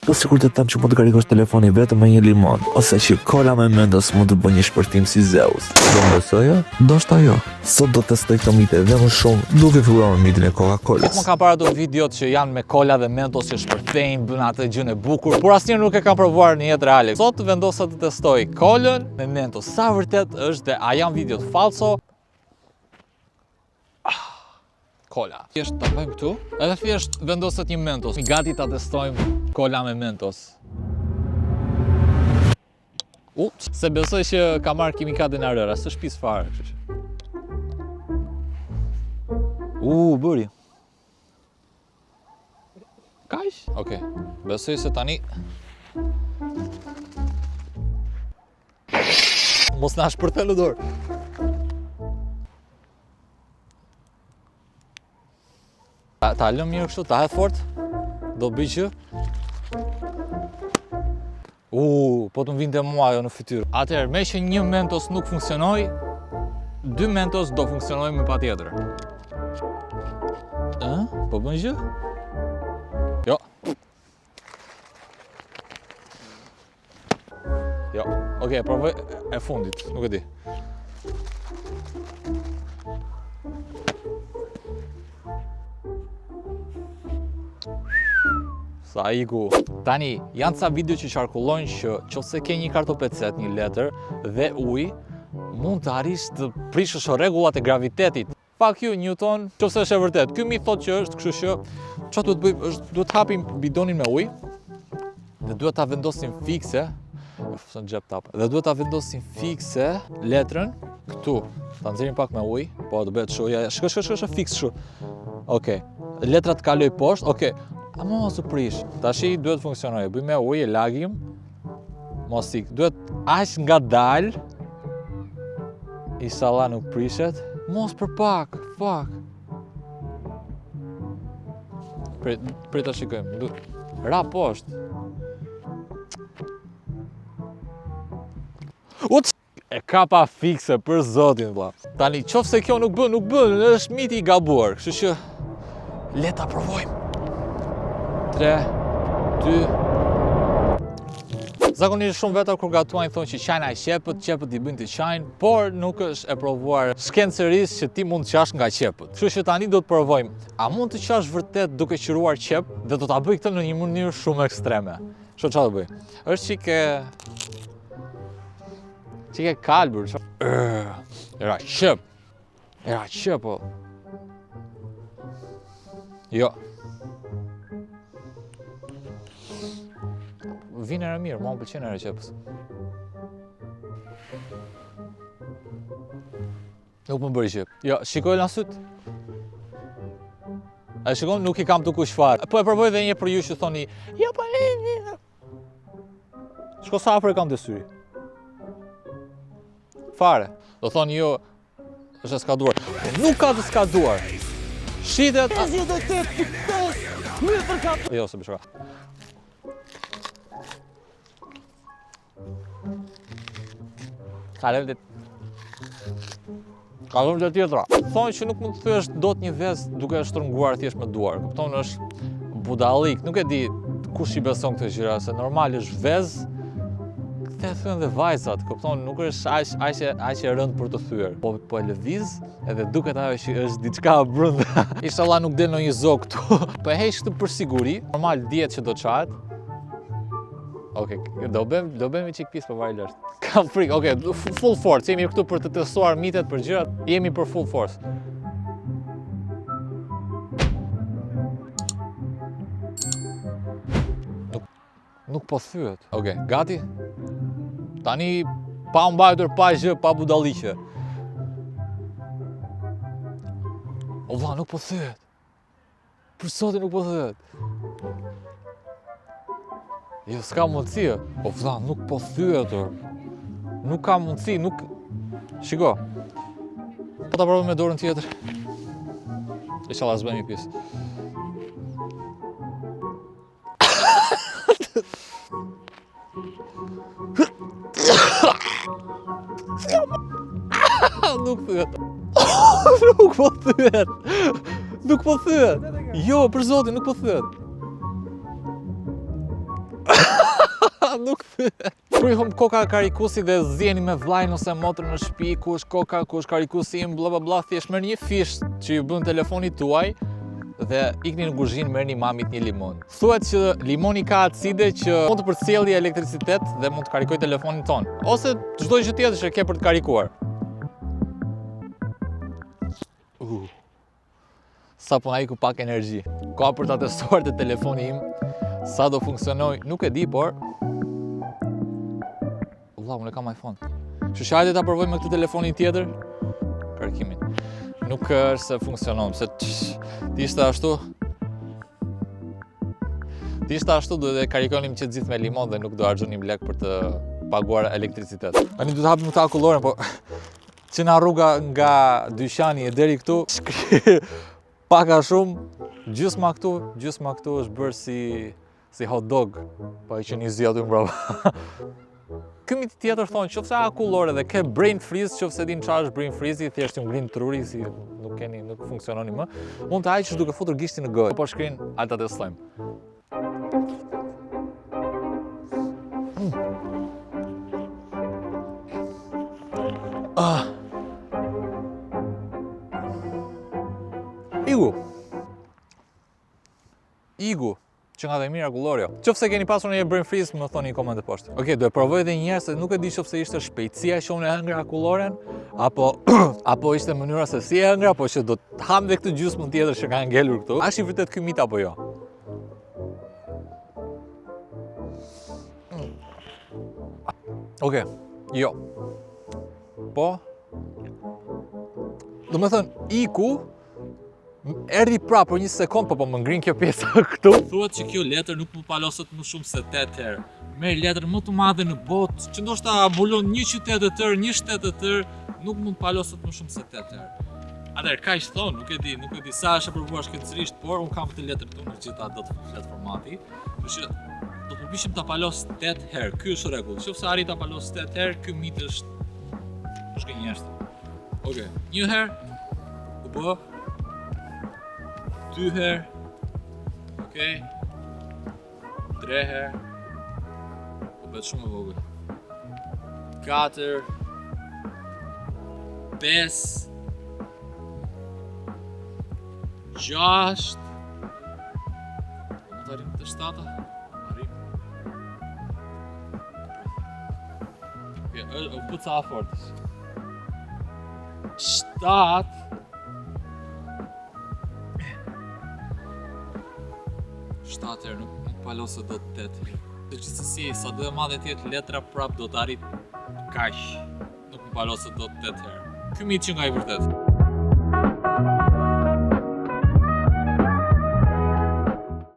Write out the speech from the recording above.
Po sikur të them që mund të karikosh telefoni vetëm me një limon, ose që kola me Mentos mund të bëjë një shpërthim si Zeus. Do më besojë? Ndoshta jo. Sot do të testoj këto mite dhe më shumë duke filluar me mitin e Coca-Colës. Më kam para do videot që janë me kola dhe Mentos që shpërthejnë, bën atë gjën e bukur, por asnjëherë nuk e kam provuar në jetë reale. Sot vendosa të testoj kolën me Mentos. Sa vërtet është dhe a janë videot falso? Kola. Thjesht ta bëjmë këtu, edhe thjesht vendoset një Mentos. Gati ta testojmë kola me Mentos. Se besoj që ka marrë kimikate në rëra, së shpis fare, kështu që. Bëri. Kaq? Okej. Besoj se tani mos na shpërthen në dorë. Ta lëm mirë kështu, ta hedh fort. Do bëj që. Po të më vinte mua ajo në fytyrë. Atëherë, me që një Mentos nuk funksionoi, 2 Mentos do funksionojnë me patjetër. Po bën gjë? Jo. Jo. Okej, provoj e fundit, nuk e di. Sa iku. Tani, janë ca video që qarkullojnë që nëse ke një kartopecet, një letër dhe ujë, mund të arrish të prishësh rregullat e gravitetit. Fuck you Newton, nëse është e vërtet. Ky mi thotë që është, kështu që çfarë duhet bëjmë është duhet hapim bidonin me ujë dhe duhet ta vendosim fikse, në xhep tap. Dhe duhet ta vendosim fikse letrën këtu. Ta nxjerrim pak me ujë, po do bëhet kështu. Ja, shko fiks kështu. Okej. Letra të kaloj poshtë. Okej. A mos u prish. Tashi duhet funksionojë. Bëjmë me ujë, e lagim. Mos ik. Duhet aq ngadal. Inshallah nuk prishet. Mos për pak. Fuck. Prit ta shikojmë. Ra poshtë. E kapa fikse për zotin vlla. Tani qofse kjo nuk bën, është miti i gabuar. Kështu që le ta provojmë. 3, 2. Zakonisht shumë veta kur gatuajnë thonë që qajna e qepët i bëjnë të qajnë, por nuk është e provuar shkencërisht që ti mund të qash nga qepët. Kështu që tani do të provojmë. A mund të qash vërtet duke qiruar qep dhe do ta bëj këtë në një mënyrë shumë ekstreme. Kështu çfarë do bëj? Është çike kalbur. Era qep. Po. Jo. Vjen era mirë, mua më pëlqen era qepës. Nuk më bëri qep. Jo, shikoj në syt. A shikon, nuk I kam të kush fare. Po e provoj edhe një për ju që thoni, jo po shko sa afër kam të syri. Fare. Do thoni jo, është e skaduar. Nuk ka të skaduar. Shitet. Jo, se bëshka. Kalem dhe tjetra. Thonë që nuk mund të thyesh dot një vezë duke e shtrënguar thjesht me duar. Kupton, është budallik. Nuk e di kush I beson këtë gjëra, se normal është vezë. Këtë e thyen dhe vajzat, kupton, nuk është aq e rënd për të thyer. Po e lëviz edhe duket ajo që është diçka brenda. Inshallah nuk del ndonjë zog këtu. Po e heq këtë për siguri. Normal dihet që do çahet. Okej, do bëjmë një çik pjesë për vaj lart. Kam frikë. Okej, full force. Jemi këtu për të testuar mitet për gjërat. Jemi për full force. Nuk po thyet. Okej, gati? Tani pa mbajtur pa gjë, pa budalliqe. O vlla, nuk po thyet. Për sotin nuk po thyet. Jo, s'ka mundësi. O vlla, nuk po thyet. Nuk ka mundësi, nuk... Shiko. Po ta provoj me dorën tjetër. Inshallah s'bëjmë një pjesë. Nuk thyet. Nuk po thyet. Nuk po thyet. Jo, për zotin, nuk po thyet. Nuk Frihëm koka karikusi dhe zjeni me vllajën ose motrën në shtëpi, ku është koka, ku është karikusi im, bla bla bla, thjesht merr një fish që ju bën telefonit tuaj dhe ikni në kuzhinë, merrni mamit një limon. Thuhet që limoni ka acide që mund të përcjellë elektricitet dhe mund të karikojë telefonin ton, ose çdo gjë tjetër që ke për të karikuar. Sa po na iku pak energji. Ka për ta testuar te telefoni im, sa do funksionoj, nuk e di, por unë e kam iPhone. Që hajde ta provoj me këtë telefonin tjetër, karikimin. Nuk është se funksionon, se t'ishte ashtu. T'ishte ashtu do të karikonim që gjithë me limon dhe nuk do harxhonim lek për të paguar elektricitet. Tani du të hapim kalkuloren, po që na rruga nga dyqani e deri këtu, pak a shumë, gjysma këtu është bërë si hot dog, pa i që një zi aty mbrapa. Këmi tjetër thonë, qofse ha kullore dhe ke brain freeze, qofse din çfarë është brain freeze, thjesht ju ngrin truri, si nuk funksiononi më, mund të hajqësh duke futur gishtin në gojë. Po shkrin, hajde ta testojmë. Igu, që nga dhe mirë akullorio. Qofse keni pasur një brain freeze, më thoni një koment e poshtë. Okej, do e provoj edhe një herë, se nuk e di qofse ishte shpejtësia që unë e hëngra akulloren, apo ishte mënyra se si e hëngra, apo që do të ham dhe këtë gjysmën tjetër që ka ngelur këtu. A është i vërtet ky mit apo jo? Okej, jo. Po. Do me thënë, iku erdhi prapë për një sekond, po më ngrin kjo pjesa këtu. Thuhet që kjo letër nuk më paloset më shumë se 8 herë. Merr letër më të madhe në botë, që ndoshta mbulon një qytet të tërë, një shtet të tërë, nuk mund paloset më shumë se 8 herë. Atëherë kaq thon, nuk e di sa është e provuar shkencërisht, por un kam këtë letër këtu në gjitha do të flet formati. Kështu që do të përpiqem ta palos 8 herë. Ky është rregull. Nëse arrit ta palos 8 herë, ky mit është gënjeshtër. Okej, një herë. U bë. 2 herë, okej, 3 herë, po bëhet shumë e vogël. 4, 5, 6, mund të arrim të 7-a? Arrim. Okej, u bë ca fort. 7, herë, nuk paloset do të 8 herë. Gjithsesi, sa do e madhe të jetë letra, prap do të arrit kaq. Nuk më paloset do të 8 herë. Ky mit që nga i vërtet.